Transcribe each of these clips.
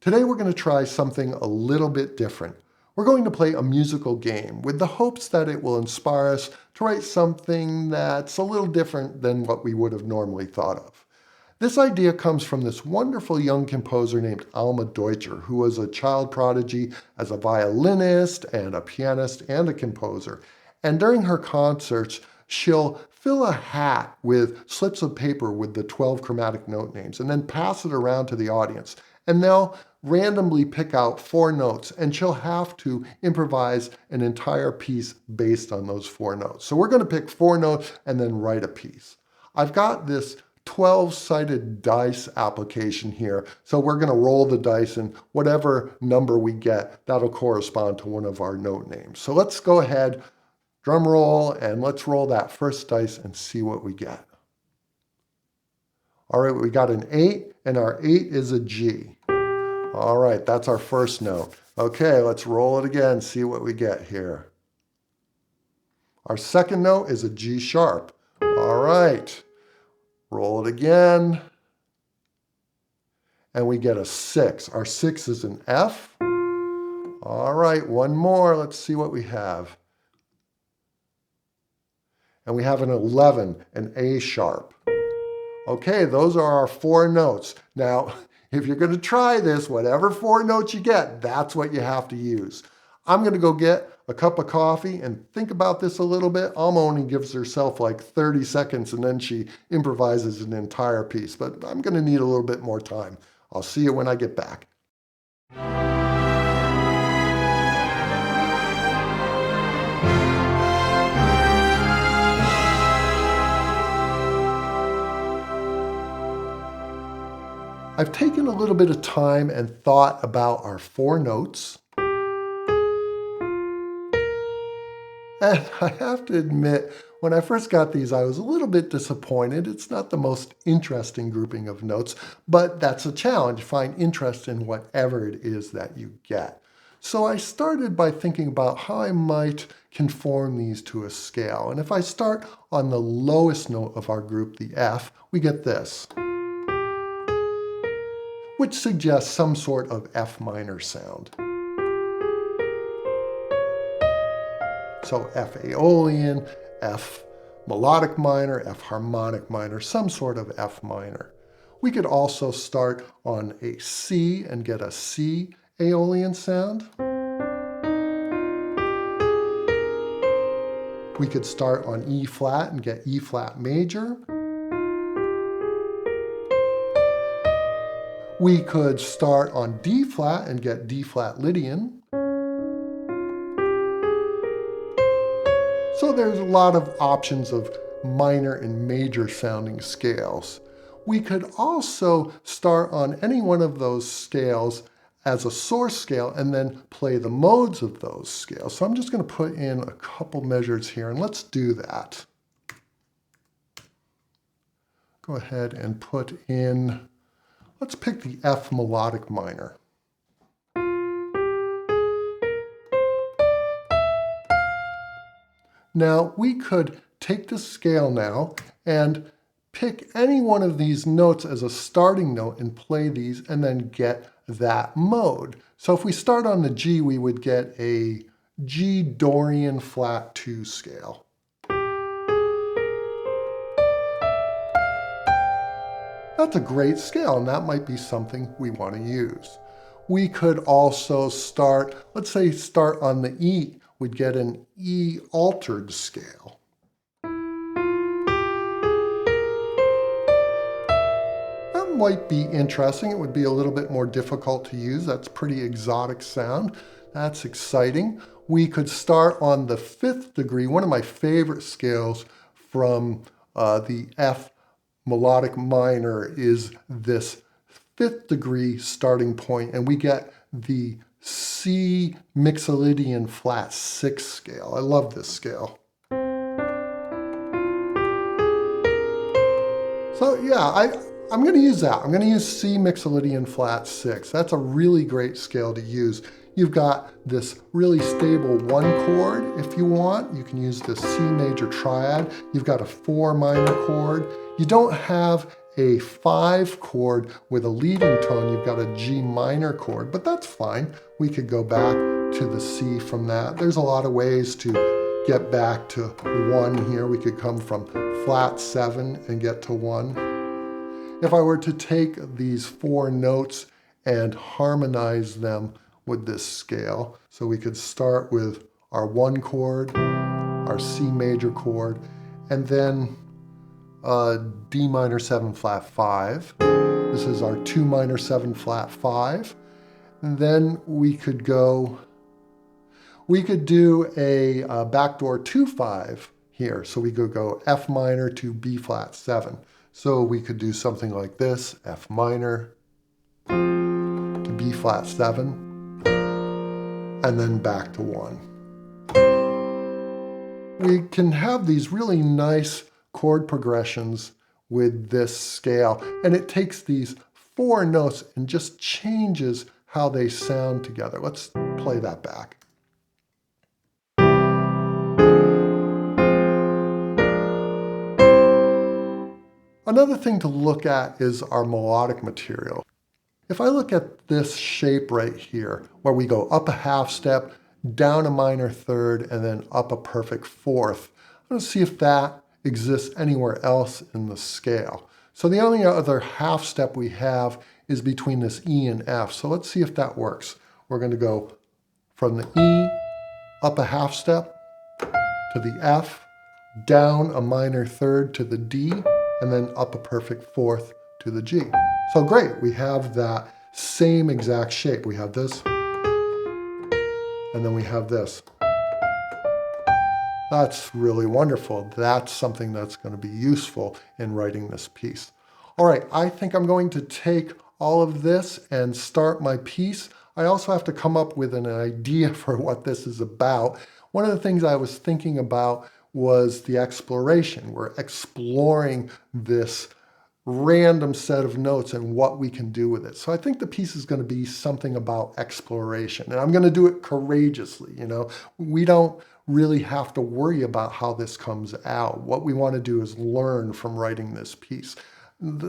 Today we're going to try something a little bit different. We're going to play a musical game with the hopes that it will inspire us to write something that's a little different than what we would have normally thought of. This idea comes from this wonderful young composer named Alma Deutscher, who was a child prodigy as a violinist and a pianist and a composer. And during her concerts, she'll fill a hat with slips of paper with the 12 chromatic note names and then pass it around to the audience. And they'll randomly pick out 4 notes, and she'll have to improvise an entire piece based on those 4 notes. So we're going to pick 4 notes and then write a piece. I've got this 12-sided dice application here, so we're going to roll the dice, and whatever number we get, that'll correspond to one of our note names. So let's go ahead, drum roll, and let's roll that first dice and see what we get. All right, we got an 8, and our 8 is a G. All right, that's our first note. Okay, let's roll it again, see what we get here. Our second note is a G sharp. All right, roll it again. And we get a 6. Our 6 is an F. All right, one more. Let's see what we have. And we have an 11, an A sharp. Okay, those are our 4 notes. Now, if you're going to try this, whatever 4 notes you get, that's what you have to use. I'm going to go get a cup of coffee and think about this a little bit. Alma only gives herself like 30 seconds and then she improvises an entire piece, but I'm going to need a little bit more time. I'll see you when I get back. I've taken a little bit of time and thought about our 4 notes. And I have to admit, when I first got these, I was a little bit disappointed. It's not the most interesting grouping of notes, but that's a challenge. Find interest in whatever it is that you get. So I started by thinking about how I might conform these to a scale. And if I start on the lowest note of our group, the F, we get this, which suggests some sort of F minor sound. So F Aeolian, F melodic minor, F harmonic minor, some sort of F minor. We could also start on a C and get a C Aeolian sound. We could start on E flat and get E flat major. We could start on D flat and get D flat Lydian. So there's a lot of options of minor and major sounding scales. We could also start on any one of those scales as a source scale and then play the modes of those scales. So I'm just going to put in a couple measures here, and let's do that. Go ahead and put in, let's pick the F melodic minor. Now, we could take the scale now and pick any one of these notes as a starting note and play these and then get that mode. So if we start on the G, we would get a G Dorian flat 2 scale. That's a great scale, and that might be something we want to use. We could also start, let's say start on the E, we'd get an E altered scale. That might be interesting. It would be a little bit more difficult to use. That's pretty exotic sound. That's exciting. We could start on the 5th degree, one of my favorite scales from the F melodic minor is this 5th degree starting point, and we get the C Mixolydian flat 6 scale. I love this scale. So yeah, I'm going to use that. I'm going to use C Mixolydian flat 6. That's a really great scale to use. You've got this really stable 1 chord if you want. You can use the C major triad. You've got a 4 minor chord. You don't have a 5 chord with a leading tone, you've got a G minor chord, but that's fine. We could go back to the C from that. There's a lot of ways to get back to 1 here. We could come from flat 7 and get to 1. If I were to take these 4 notes and harmonize them with this scale, so we could start with our 1 chord, our C major chord, and then D minor 7 flat 5. This is our 2 minor 7 flat 5. And then we could do a backdoor 2-5 here. So we could go F minor to B flat 7. So we could do something like this, F minor to B flat 7, and then back to 1. We can have these really nice chord progressions with this scale, and it takes these 4 notes and just changes how they sound together. Let's play that back. Another thing to look at is our melodic material. If I look at this shape right here, where we go up a half step, down a minor third, and then up a perfect fourth, I'm going to see if that exists anywhere else in the scale. So the only other half step we have is between this E and F. So let's see if that works. We're going to go from the E, up a half step to the F, down a minor third to the D, and then up a perfect fourth to the G. So great, we have that same exact shape. We have this, and then we have this. That's really wonderful. That's something that's going to be useful in writing this piece. All right, I think I'm going to take all of this and start my piece. I also have to come up with an idea for what this is about. One of the things I was thinking about was the exploration. We're exploring this random set of notes and what we can do with it. So I think the piece is going to be something about exploration, and I'm going to do it courageously. We don't really have to worry about how this comes out. What we want to do is learn from writing this piece.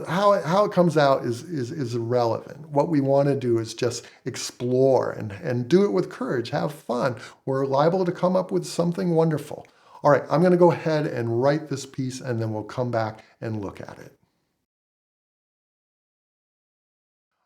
How it comes out is irrelevant. What we want to do is just explore and do it with courage, have fun. We're liable to come up with something wonderful. All right, I'm going to go ahead and write this piece, and then we'll come back and look at it.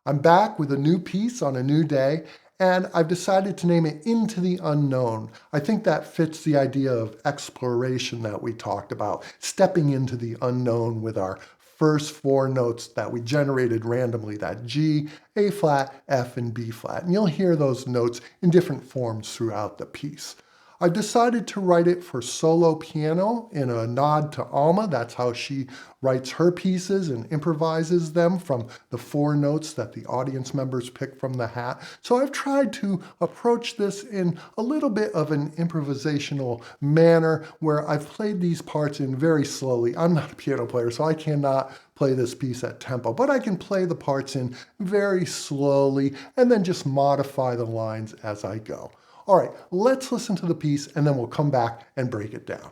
I'm back with a new piece on a new day, and I've decided to name it Into the Unknown. I think that fits the idea of exploration that we talked about, stepping into the unknown with our first 4 notes that we generated randomly, that G, A flat, F, and B flat. And you'll hear those notes in different forms throughout the piece. I've decided to write it for solo piano in a nod to Alma. That's how she writes her pieces and improvises them from the 4 notes that the audience members pick from the hat. So I've tried to approach this in a little bit of an improvisational manner where I've played these parts in very slowly. I'm not a piano player, so I cannot play this piece at tempo, but I can play the parts in very slowly and then just modify the lines as I go. All right, let's listen to the piece and then we'll come back and break it down.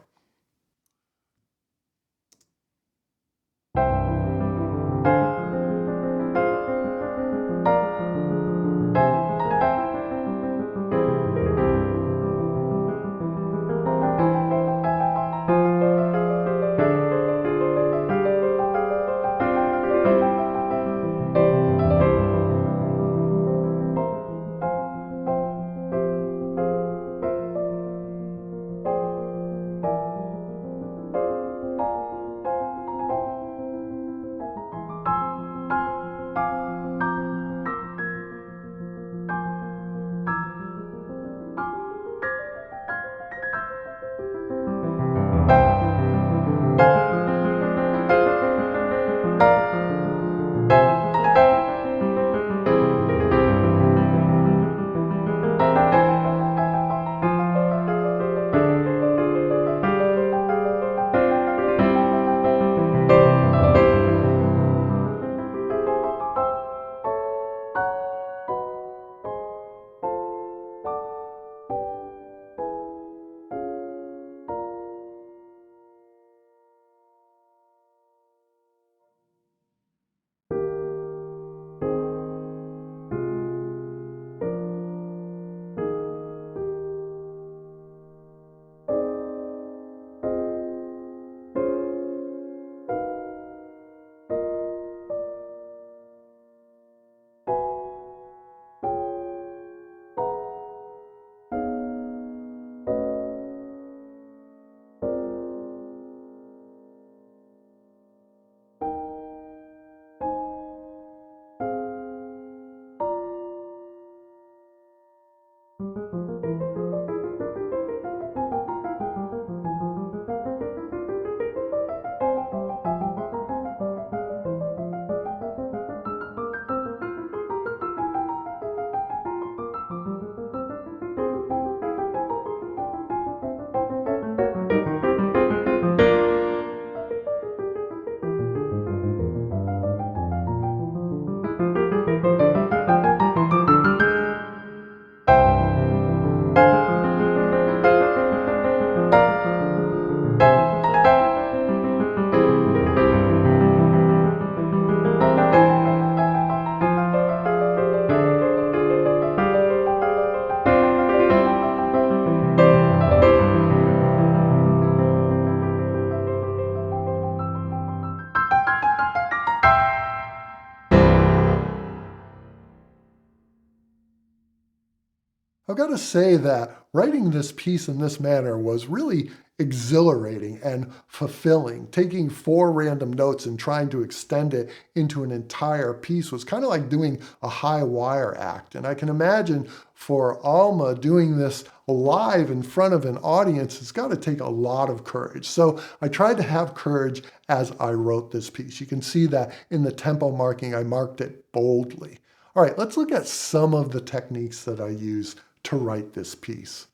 I've got to say that writing this piece in this manner was really exhilarating and fulfilling. Taking four random notes and trying to extend it into an entire piece was kind of like doing a high wire act. And I can imagine for Alma doing this live in front of an audience, it's got to take a lot of courage. So I tried to have courage as I wrote this piece. You can see that in the tempo marking, I marked it boldly. All right, let's look at some of the techniques that I use to write this piece.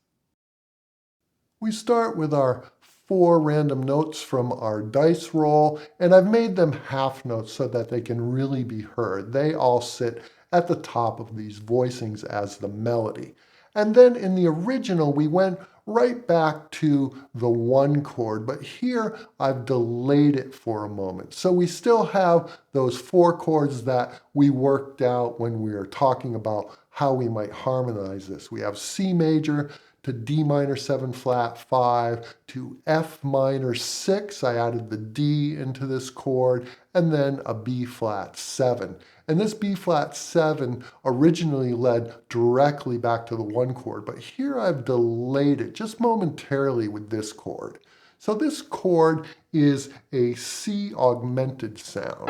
We start with our four random notes from our dice roll, and I've made them half notes so that they can really be heard. They all sit at the top of these voicings as the melody. And then in the original, we went right back to the one chord, but here I've delayed it for a moment. So we still have those four chords that we worked out when we were talking about how we might harmonize this. We have C major to D minor 7 flat 5 to F minor 6. I added the D into this chord, and then a B flat 7. And this B flat 7 originally led directly back to the one chord, but here I've delayed it just momentarily with this chord. So this chord is a C augmented sound.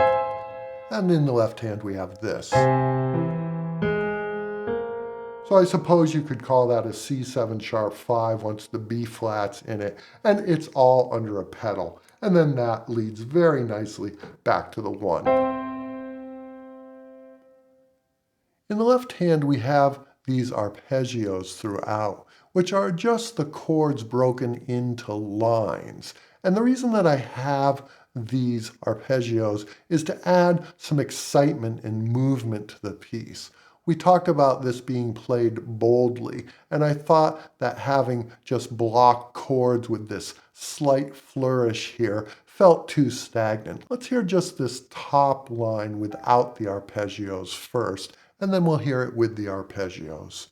And in the left hand we have this. So I suppose you could call that a C7 sharp 5 once the B flat's in it, and it's all under a pedal. And then that leads very nicely back to the 1. In the left hand we have these arpeggios throughout, which are just the chords broken into lines. And the reason that I have these arpeggios is to add some excitement and movement to the piece. We talked about this being played boldly, and I thought that having just block chords with this slight flourish here felt too stagnant. Let's hear just this top line without the arpeggios first, and then we'll hear it with the arpeggios.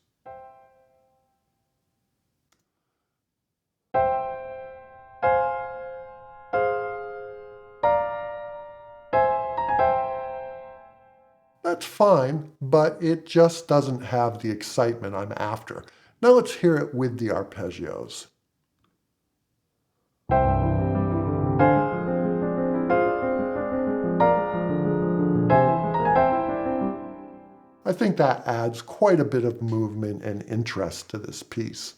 That's fine, but it just doesn't have the excitement I'm after. Now let's hear it with the arpeggios. I think that adds quite a bit of movement and interest to this piece.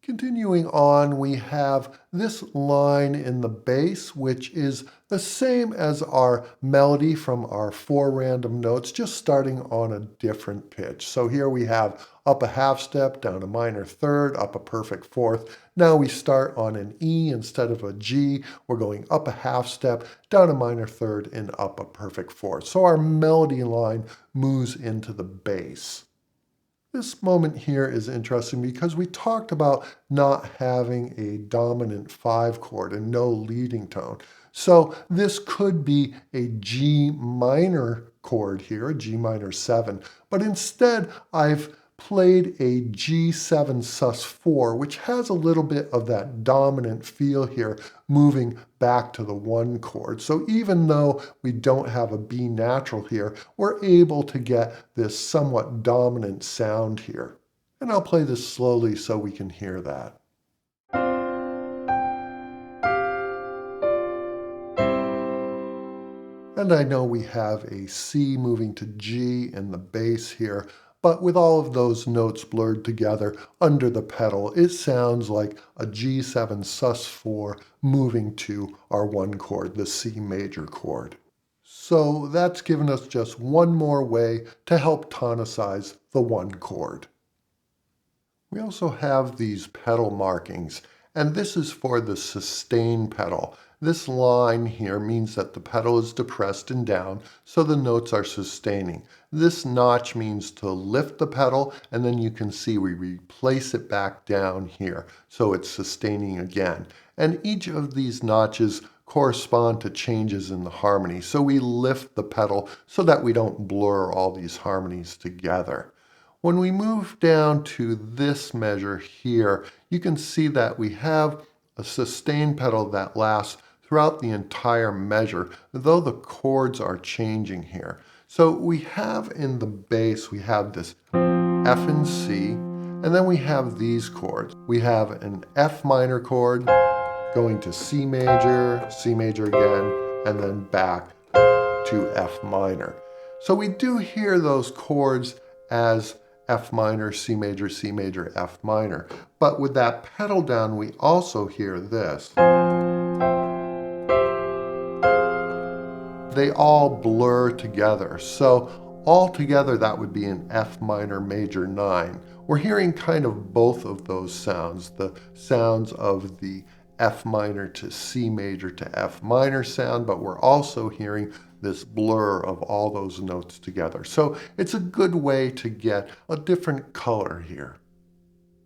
Continuing on, we have this line in the bass, which is the same as our melody from our four random notes, just starting on a different pitch. So here we have up a half step, down a minor third, up a perfect fourth. Now we start on an E instead of a G. We're going up a half step, down a minor third, and up a perfect fourth. So our melody line moves into the bass. This moment here is interesting because we talked about not having a dominant 5 chord and no leading tone. So this could be a G minor chord here, a G minor 7, but instead I've played a G7 sus4, which has a little bit of that dominant feel here, moving back to the 1 chord. So even though we don't have a B natural here, we're able to get this somewhat dominant sound here. And I'll play this slowly so we can hear that. And I know we have a C moving to G in the bass here, but with all of those notes blurred together under the pedal, it sounds like a G7 sus4 moving to our 1 chord, the C major chord. So that's given us just one more way to help tonicize the 1 chord. We also have these pedal markings, and this is for the sustain pedal. This line here means that the pedal is depressed and down, so the notes are sustaining. This notch means to lift the pedal, and then you can see we replace it back down here, so it's sustaining again. And each of these notches correspond to changes in the harmony, so we lift the pedal so that we don't blur all these harmonies together. When we move down to this measure here, you can see that we have a sustain pedal that lasts throughout the entire measure, though the chords are changing here. So we have in the bass, we have this F and C, and then we have these chords. We have an F minor chord going to C major again, and then back to F minor. So we do hear those chords as F minor, C major, F minor. But with that pedal down, we also hear this. They all blur together. So all together, that would be an F minor major 9. We're hearing kind of both of those sounds, the sounds of the F minor to C major to F minor sound, but we're also hearing this blur of all those notes together. So it's a good way to get a different color here.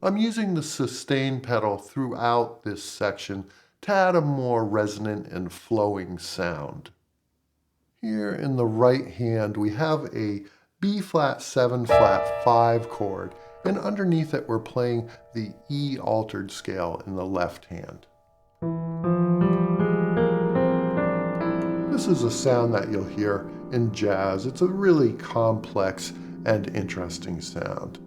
I'm using the sustain pedal throughout this section to add a more resonant and flowing sound. Here in the right hand, we have a B flat 7 flat 5 chord, and underneath it we're playing the E altered scale in the left hand. This is a sound that you'll hear in jazz. It's a really complex and interesting sound.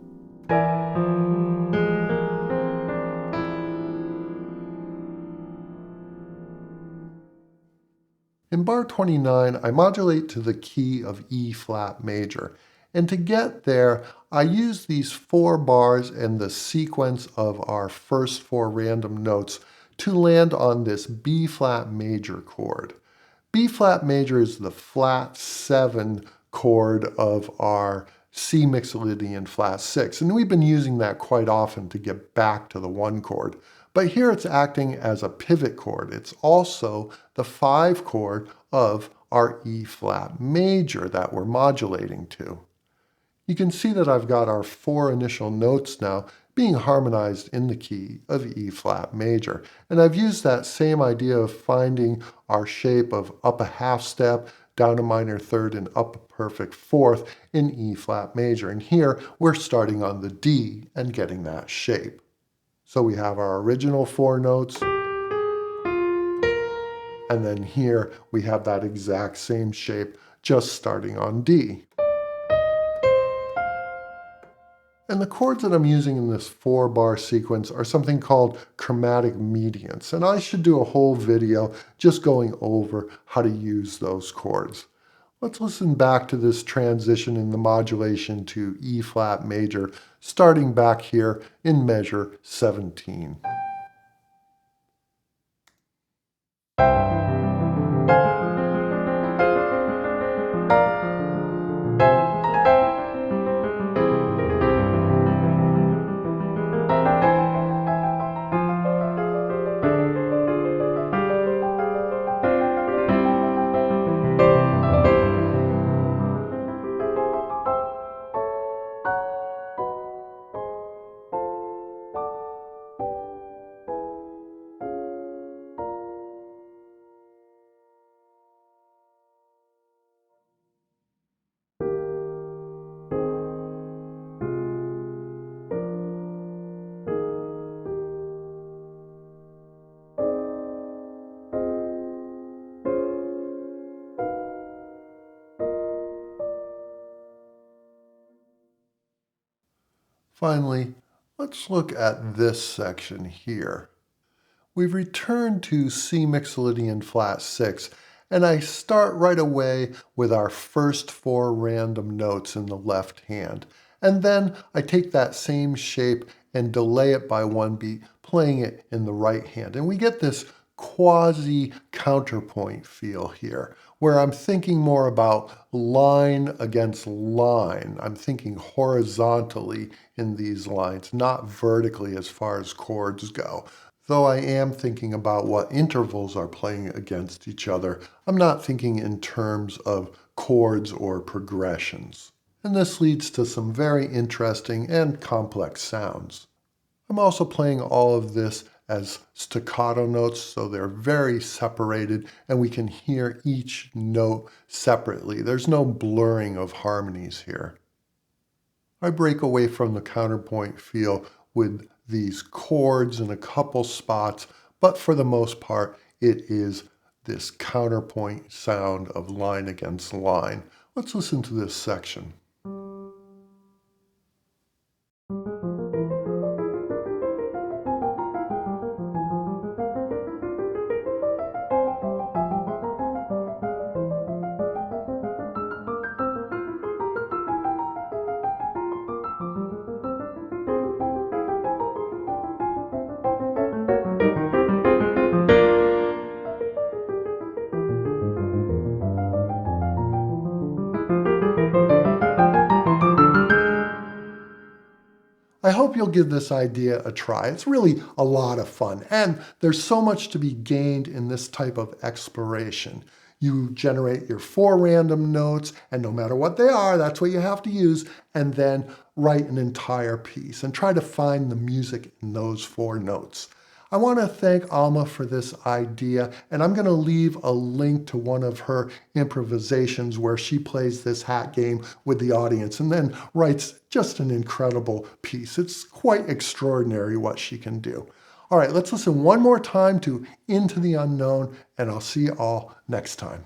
In bar 29, I modulate to the key of E flat major. And to get there, I use these 4 bars and the sequence of our first 4 random notes to land on this B flat major chord. B flat major is the flat 7 chord of our C Mixolydian flat 6, and we've been using that quite often to get back to the 1 chord. But here it's acting as a pivot chord. It's also the 5 chord of our E flat major that we're modulating to. You can see that I've got our 4 initial notes now being harmonized in the key of E flat major. And I've used that same idea of finding our shape of up a half step, down a minor third, and up a perfect fourth in E flat major. And here we're starting on the D and getting that shape. So we have our original 4 notes, and then here we have that exact same shape just starting on D. And the chords that I'm using in this 4-bar sequence are something called chromatic mediants, and I should do a whole video just going over how to use those chords. Let's listen back to this transition in the modulation to E flat major, starting back here in measure 17. Finally, let's look at this section here. We've returned to C Mixolydian flat 6, and I start right away with our first 4 random notes in the left hand. And then I take that same shape and delay it by 1 beat, playing it in the right hand. And we get this quasi-counterpoint feel here, where I'm thinking more about line against line. I'm thinking horizontally in these lines, not vertically as far as chords go. Though I am thinking about what intervals are playing against each other, I'm not thinking in terms of chords or progressions. And this leads to some very interesting and complex sounds. I'm also playing all of this as staccato notes, so they're very separated and we can hear each note separately. There's no blurring of harmonies here. I break away from the counterpoint feel with these chords in a couple spots, but for the most part, it is this counterpoint sound of line against line. Let's listen to this section. I hope you'll give this idea a try. It's really a lot of fun, and there's so much to be gained in this type of exploration. You generate your 4 random notes, and no matter what they are, that's what you have to use, and then write an entire piece and try to find the music in those 4 notes. I want to thank Alma for this idea, and I'm going to leave a link to one of her improvisations where she plays this hat game with the audience and then writes just an incredible piece. It's quite extraordinary what she can do. All right, let's listen one more time to Into the Unknown, and I'll see you all next time.